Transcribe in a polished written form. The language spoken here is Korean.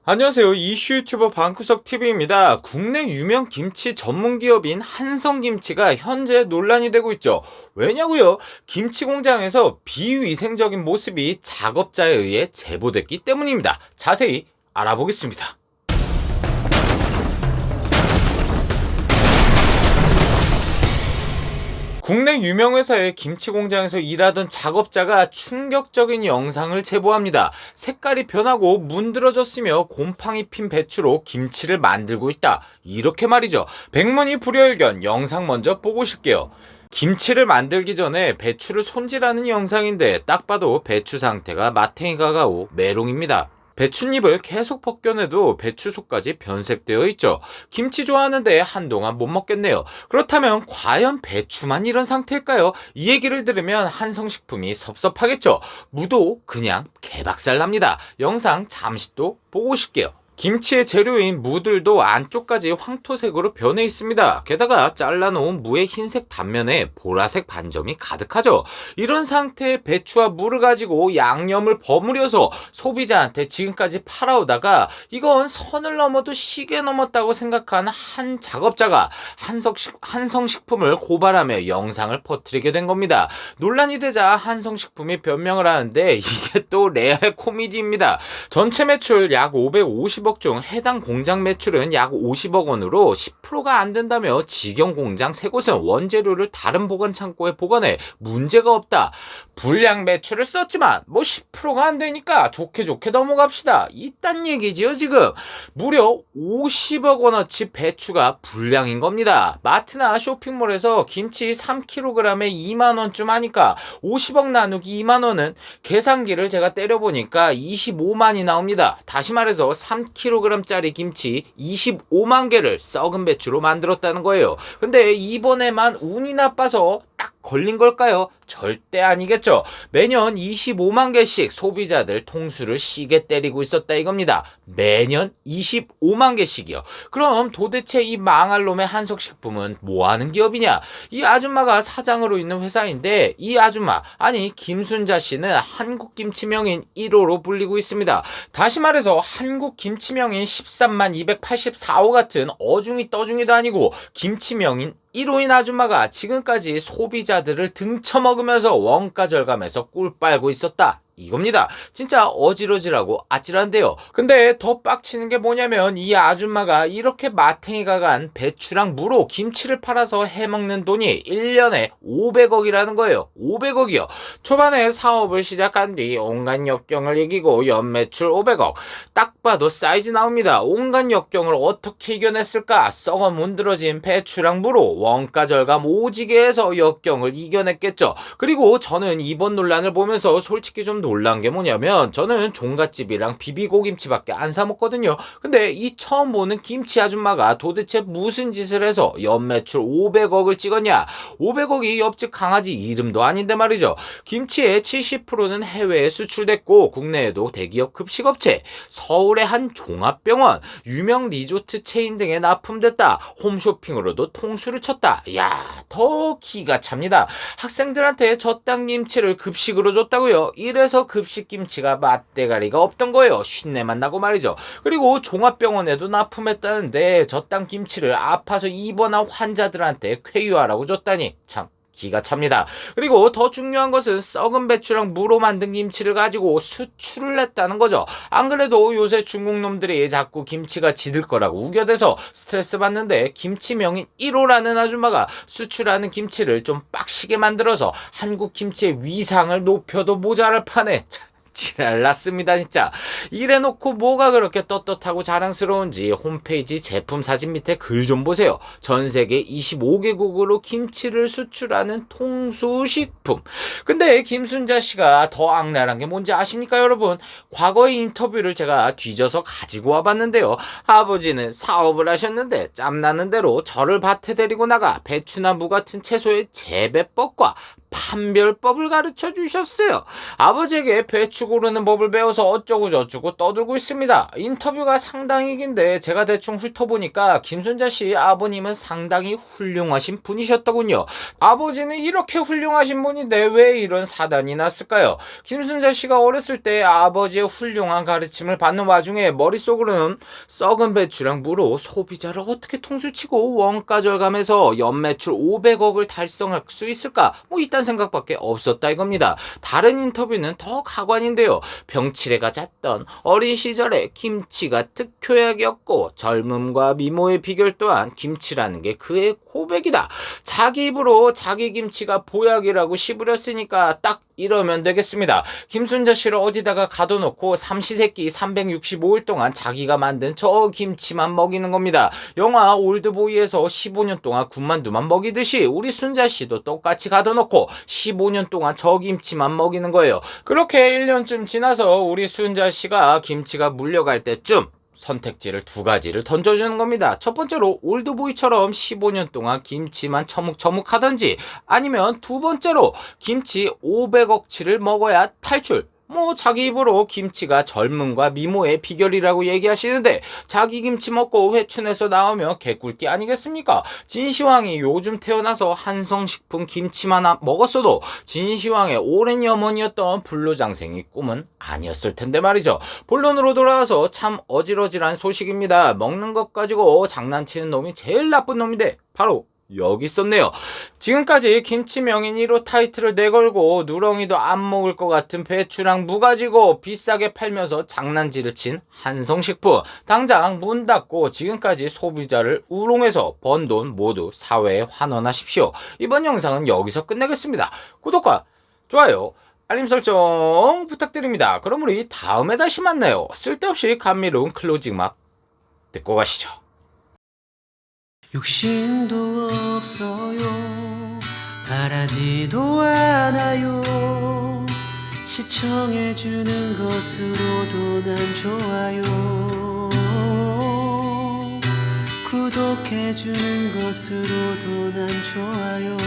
안녕하세요. 이슈 유튜버 방구석 TV입니다. 국내 유명 김치 전문 기업인 한성김치가 현재 논란이 되고 있죠. 왜냐고요? 김치 공장에서 비위생적인 모습이 작업자에 의해 제보됐기 때문입니다. 자세히 알아보겠습니다. 국내 유명 회사의 김치 공장에서 일하던 작업자가 충격적인 영상을 제보합니다. 색깔이 변하고 문드러졌으며 곰팡이 핀 배추로 김치를 만들고 있다. 이렇게 말이죠. 백문이 불여일견 영상 먼저 보고 오실게요. 김치를 만들기 전에 배추를 손질하는 영상인데 딱 봐도 배추 상태가 마탱이가 가고 메롱입니다. 배춧잎을 계속 벗겨내도 배추속까지 변색되어 있죠. 김치 좋아하는데 한동안 못 먹겠네요. 그렇다면 과연 배추만 이런 상태일까요? 이 얘기를 들으면 한성식품이 섭섭하겠죠. 무도 그냥 개박살 납니다. 영상 잠시 또 보고 오실게요. 김치의 재료인 무들도 안쪽까지 황토색으로 변해 있습니다. 게다가 잘라놓은 무의 흰색 단면에 보라색 반점이 가득하죠. 이런 상태의 배추와 무를 가지고 양념을 버무려서 소비자한테 지금까지 팔아오다가 이건 선을 넘어도 시계 넘었다고 생각한 한 작업자가 한성식품을 고발하며 영상을 퍼뜨리게 된 겁니다. 논란이 되자 한성식품이 변명을 하는데 이게 또 레알 코미디입니다. 전체 매출 약 550억 중 해당 공장 매출은 약 50억 원으로 10%가 안 된다며 직영 공장 3곳은 원재료를 다른 보관 창고에 보관해 문제가 없다. 불량 매출을 썼지만 뭐 10%가 안 되니까 좋게 넘어갑시다. 이딴 얘기지요 지금. 무려 50억 원어치 배추가 불량인 겁니다. 마트나 쇼핑몰에서 김치 3kg에 2만원쯤 하니까 50억 나누기 2만원은 계산기를 제가 때려보니까 25만이 나옵니다. 다시 말해서 3kg짜리 김치 25만 개를 썩은 배추로 만들었다는 거예요. 근데 이번에만 운이 나빠서 딱 걸린 걸까요? 절대 아니겠죠. 매년 25만 개씩 소비자들 통수를 시게 때리고 있었다 이겁니다. 매년 25만 개씩이요. 그럼 도대체 이 망할 놈의 한석식품은 뭐하는 기업이냐? 이 아줌마가 사장으로 있는 회사인데 이 아줌마, 아니 김순자 씨는 한국김치명인 1호로 불리고 있습니다. 다시 말해서 한국김치명인 13만 284호 같은 어중이 떠중이도 아니고 김치명인 1호인 아줌마가 지금까지 소비자들을 등쳐먹으면서 원가 절감해서 꿀 빨고 있었다. 이겁니다. 진짜 어질어질하고 아찔한데요. 근데 더 빡치는 게 뭐냐면 이 아줌마가 이렇게 마탱이가 간 배추랑 무로 김치를 팔아서 해먹는 돈이 1년에 500억이라는 거예요. 500억이요. 초반에 사업을 시작한 뒤 온갖 역경을 이기고 연매출 500억. 딱 봐도 사이즈 나옵니다. 온갖 역경을 어떻게 이겨냈을까? 썩어 문드러진 배추랑 무로 원가 절감 오지게 해서 역경을 이겨냈겠죠. 그리고 저는 이번 논란을 보면서 솔직히 좀 놀란 게 뭐냐면 저는 종갓집이랑 비비고김치밖에 안 사 먹거든요. 근데 이 처음 보는 김치 아줌마가 도대체 무슨 짓을 해서 연매출 500억을 찍었냐? 500억이 옆집 강아지 이름도 아닌데 말이죠. 김치의 70%는 해외에 수출됐고 국내에도 대기업 급식업체, 서울의 한 종합병원, 유명 리조트 체인 등에 납품됐다. 홈쇼핑으로도 통수를 쳤다. 야, 더 기가 찹니다. 학생들한테 저땅 김치를 급식으로 줬다고요? 이래서 급식김치가 맛대가리가 없던 거예요. 쉰내만 나고 말이죠. 그리고 종합병원에도 납품했다는데 저땅 김치를 아파서 입원한 환자들한테 쾌유하라고 줬다니 참 기가 찹니다. 그리고 더 중요한 것은 썩은 배추랑 무로 만든 김치를 가지고 수출을 냈다는 거죠. 안 그래도 요새 중국 놈들이 자꾸 김치가 지들 거라고 우겨대서 스트레스 받는데 김치명인 1호라는 아줌마가 수출하는 김치를 좀 빡시게 만들어서 한국 김치의 위상을 높여도 모자랄 판에 지랄났습니다 진짜. 이래놓고 뭐가 그렇게 떳떳하고 자랑스러운지 홈페이지 제품 사진 밑에 글 좀 보세요. 전세계 25개국으로 김치를 수출하는 통수식품. 근데 김순자 씨가 더 악랄한 게 뭔지 아십니까 여러분? 과거의 인터뷰를 제가 뒤져서 가지고 와봤는데요. 아버지는 사업을 하셨는데 짬나는 대로 저를 밭에 데리고 나가 배추나 무 같은 채소의 재배법과 판별법을 가르쳐 주셨어요. 아버지에게 배추 고르는 법을 배워서 어쩌고 저쩌고 떠들고 있습니다. 인터뷰가 상당히 긴데 제가 대충 훑어보니까 김순자 씨 아버님은 상당히 훌륭하신 분이셨더군요. 아버지는 이렇게 훌륭하신 분인데 왜 이런 사단이 났을까요? 김순자 씨가 어렸을 때 아버지의 훌륭한 가르침을 받는 와중에 머릿속으로는 썩은 배추랑 무로 소비자를 어떻게 통수치고 원가 절감해서 연매출 500억을 달성할 수 있을까? 이딴 생각밖에 없었다 이겁니다. 다른 인터뷰는 더 가관인데요. 병치레가 잦던 어린 시절에 김치가 특효약이었고 젊음과 미모의 비결 또한 김치라는 게 그의 고백이다. 자기 입으로 자기 김치가 보약이라고 씹으렸으니까 딱 이러면 되겠습니다. 김순자 씨를 어디다가 가둬놓고 삼시세끼 365일 동안 자기가 만든 저 김치만 먹이는 겁니다. 영화 올드보이에서 15년 동안 군만두만 먹이듯이 우리 순자 씨도 똑같이 가둬놓고 15년 동안 저 김치만 먹이는 거예요. 그렇게 1년쯤 지나서 우리 순자 씨가 김치가 물려갈 때쯤 선택지를 두 가지를 던져주는 겁니다. 첫 번째로 올드보이처럼 15년 동안 김치만 처묵처묵 하든지, 아니면 두 번째로 김치 500억치를 먹어야 탈출. 자기 입으로 김치가 젊음과 미모의 비결이라고 얘기하시는데 자기 김치 먹고 회춘해서 나오면 개꿀띠 아니겠습니까? 진시황이 요즘 태어나서 한성식품 김치만 먹었어도 진시황의 오랜 염원이었던 불로장생이 꿈은 아니었을 텐데 말이죠. 본론으로 돌아와서 참 어질어질한 소식입니다. 먹는 것 가지고 장난치는 놈이 제일 나쁜 놈인데 바로 여기 있었네요. 지금까지 김치 명인 1호 타이틀을 내걸고 누렁이도 안 먹을 것 같은 배추랑 무 가지고 비싸게 팔면서 장난질을 친 한성식품, 당장 문 닫고 지금까지 소비자를 우롱해서 번 돈 모두 사회에 환원하십시오. 이번 영상은 여기서 끝내겠습니다. 구독과 좋아요, 알림 설정 부탁드립니다. 그럼 우리 다음에 다시 만나요. 쓸데없이 감미로운 클로징 막 듣고 가시죠. 욕심도 없어요, 바라지도 않아요. 시청해주는 것으로도 난 좋아요. 구독해주는 것으로도 난 좋아요.